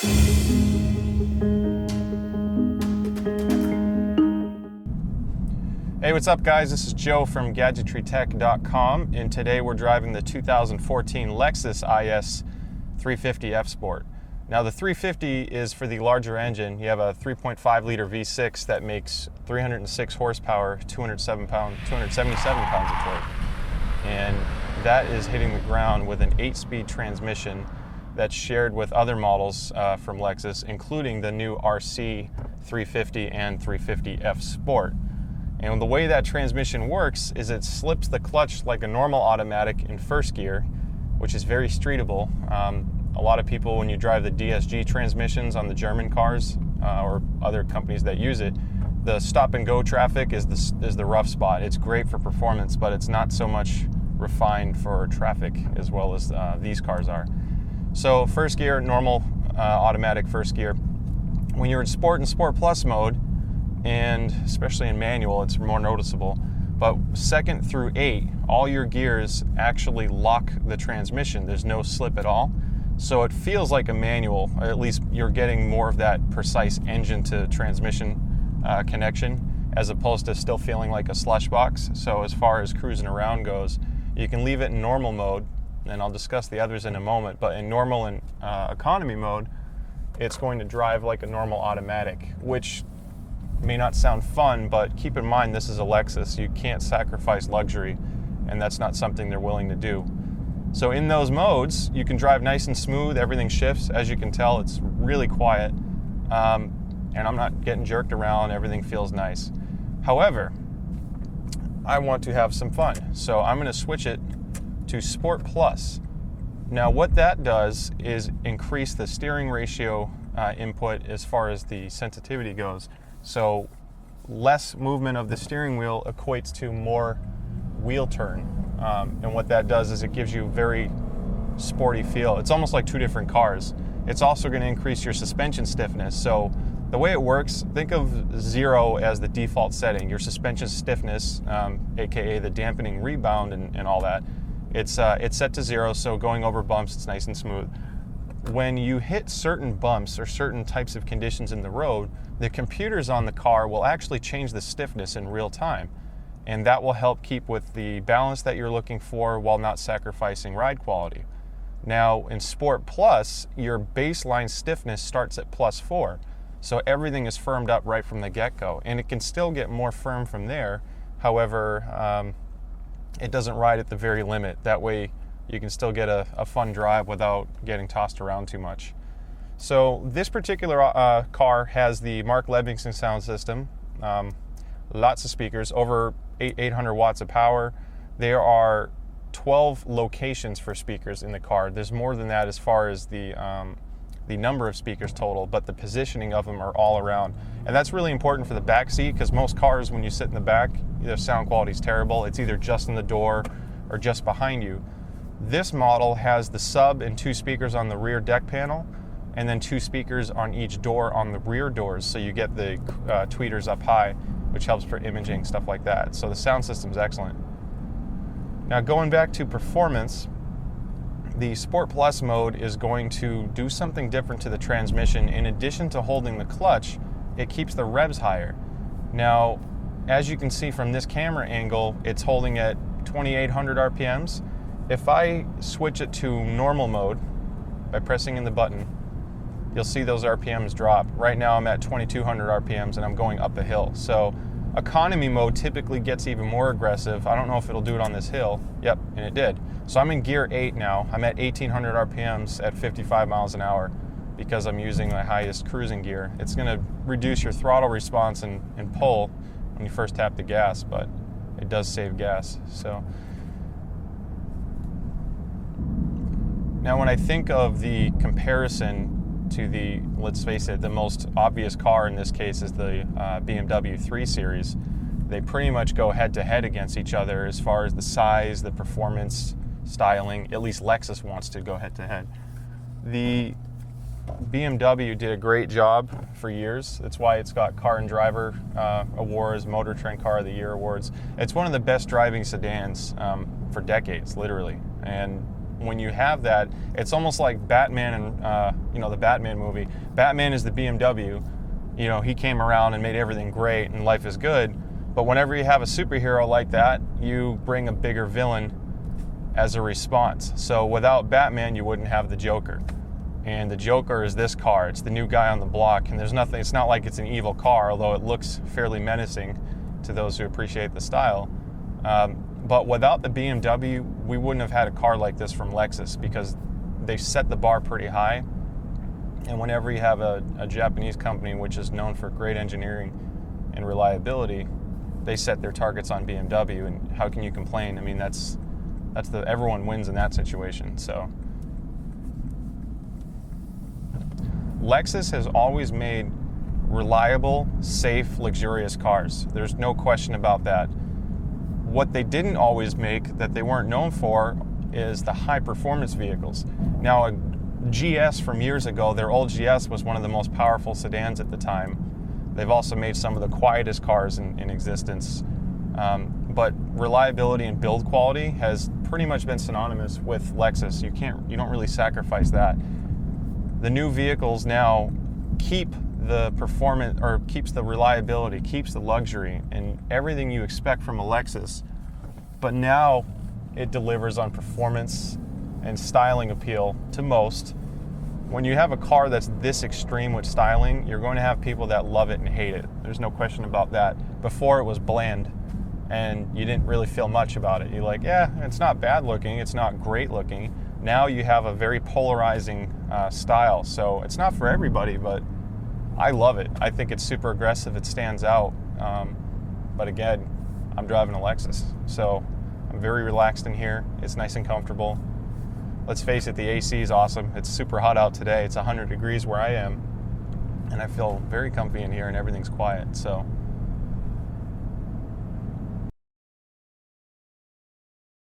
Hey, what's up guys? This is Joe from gadgetrytech.com, and today we're driving the 2014 Lexus IS 350 F Sport. Now the 350 is for the larger engine. You have a 3.5 liter V6 that makes 306 horsepower, 277 pounds of torque. And that is hitting the ground with an 8-speed transmission that's shared with other models from Lexus, including the new RC 350 and 350 F Sport. And the way that transmission works is it slips the clutch like a normal automatic in first gear, which is very streetable. A lot of people, when you drive the DSG transmissions on the German cars or other companies that use it, the stop and go traffic is the rough spot. It's great for performance, but it's not so much refined for traffic as well as these cars are. So first gear, normal automatic first gear. When you're in Sport and Sport Plus mode, and especially in manual, it's more noticeable. But 2nd through 8, all your gears actually lock the transmission. There's no slip at all. So it feels like a manual, or at least you're getting more of that precise engine to transmission connection, as opposed to still feeling like a slush box. So as far as cruising around goes, you can leave it in normal mode, and I'll discuss the others in a moment, but in normal and economy mode, it's going to drive like a normal automatic, which may not sound fun, but keep in mind this is a Lexus. You can't sacrifice luxury, and that's not something they're willing to do. So in those modes, you can drive nice and smooth. Everything shifts. As you can tell, it's really quiet, and I'm not getting jerked around. Everything feels nice. However, I want to have some fun, so I'm going to switch it to Sport Plus. Now what that does is increase the steering ratio input as far as the sensitivity goes. So less movement of the steering wheel equates to more wheel turn. And what that does is it gives you a very sporty feel. It's almost like two different cars. It's also going to increase your suspension stiffness. So the way it works, think of 0 as the default setting. Your suspension stiffness, aka the dampening rebound and all that, it's set to 0, so going over bumps, it's nice and smooth. When you hit certain bumps or certain types of conditions in the road, the computers on the car will actually change the stiffness in real time. And that will help keep with the balance that you're looking for while not sacrificing ride quality. Now in Sport Plus, your baseline stiffness starts at +4. So everything is firmed up right from the get-go. And it can still get more firm from there. However, it doesn't ride at the very limit. That way you can still get a fun drive without getting tossed around too much. So this particular car has the Mark Levinson sound system. Lots of speakers, over 800 watts of power. There are 12 locations for speakers in the car. There's more than that as far as the number of speakers total, but the positioning of them are all around. And that's really important for the back seat, because most cars, when you sit in the back, the sound quality is terrible. It's either just in the door or just behind you. This model has the sub and 2 speakers on the rear deck panel, and then 2 speakers on each door on the rear doors, so you get the tweeters up high, which helps for imaging, stuff like that. So the sound system's excellent. Now going back to performance, the Sport Plus mode is going to do something different to the transmission. In addition to holding the clutch, it keeps the revs higher. Now, as you can see from this camera angle, it's holding at 2,800 RPMs. If I switch it to normal mode by pressing in the button, you'll see those RPMs drop. Right now I'm at 2,200 RPMs and I'm going up a hill. So economy mode typically gets even more aggressive. I don't know if it'll do it on this hill. Yep, and it did. So I'm in gear 8 now. I'm at 1,800 RPMs at 55 miles an hour because I'm using my highest cruising gear. It's gonna reduce your throttle response and pull when you first tap the gas, but it does save gas. So now when I think of the comparison to the, let's face it, the most obvious car in this case is the BMW 3 Series. They pretty much go head to head against each other as far as the size, the performance, styling. At least Lexus wants to go head to head. The BMW did a great job for years. That's why it's got Car and Driver awards, Motor Trend Car of the Year awards. It's one of the best driving sedans for decades, literally. And when you have that, it's almost like Batman and the Batman movie. Batman is the BMW. He came around and made everything great and life is good. But whenever you have a superhero like that, you bring a bigger villain as a response. So without Batman, you wouldn't have the Joker. And the Joker is this car. It's the new guy on the block, and it's not like it's an evil car, although it looks fairly menacing to those who appreciate the style. But without the BMW, we wouldn't have had a car like this from Lexus, because they set the bar pretty high. And whenever you have a Japanese company which is known for great engineering and reliability, they set their targets on BMW, and how can you complain? I mean, everyone wins in that situation. So Lexus has always made reliable, safe, luxurious cars. There's no question about that. What they didn't always make, that they weren't known for, is the high performance vehicles. Now, a GS from years ago, their old GS was one of the most powerful sedans at the time. They've also made some of the quietest cars in existence. But reliability and build quality has pretty much been synonymous with Lexus. You don't really sacrifice that. The new vehicles now keep the performance, or keeps the reliability, keeps the luxury, and everything you expect from a Lexus. But now it delivers on performance and styling appeal to most. When you have a car that's this extreme with styling, you're going to have people that love it and hate it. There's no question about that. Before, it was bland, and you didn't really feel much about it. You're like, yeah, it's not bad looking, it's not great looking. Now you have a very polarizing style, so it's not for everybody, but I love it. I think it's super aggressive, it stands out. But again, I'm driving a Lexus, so I'm very relaxed in here. It's nice and comfortable. Let's face it, the AC is awesome. It's super hot out today. It's 100 degrees where I am, and I feel very comfy in here, and everything's quiet. So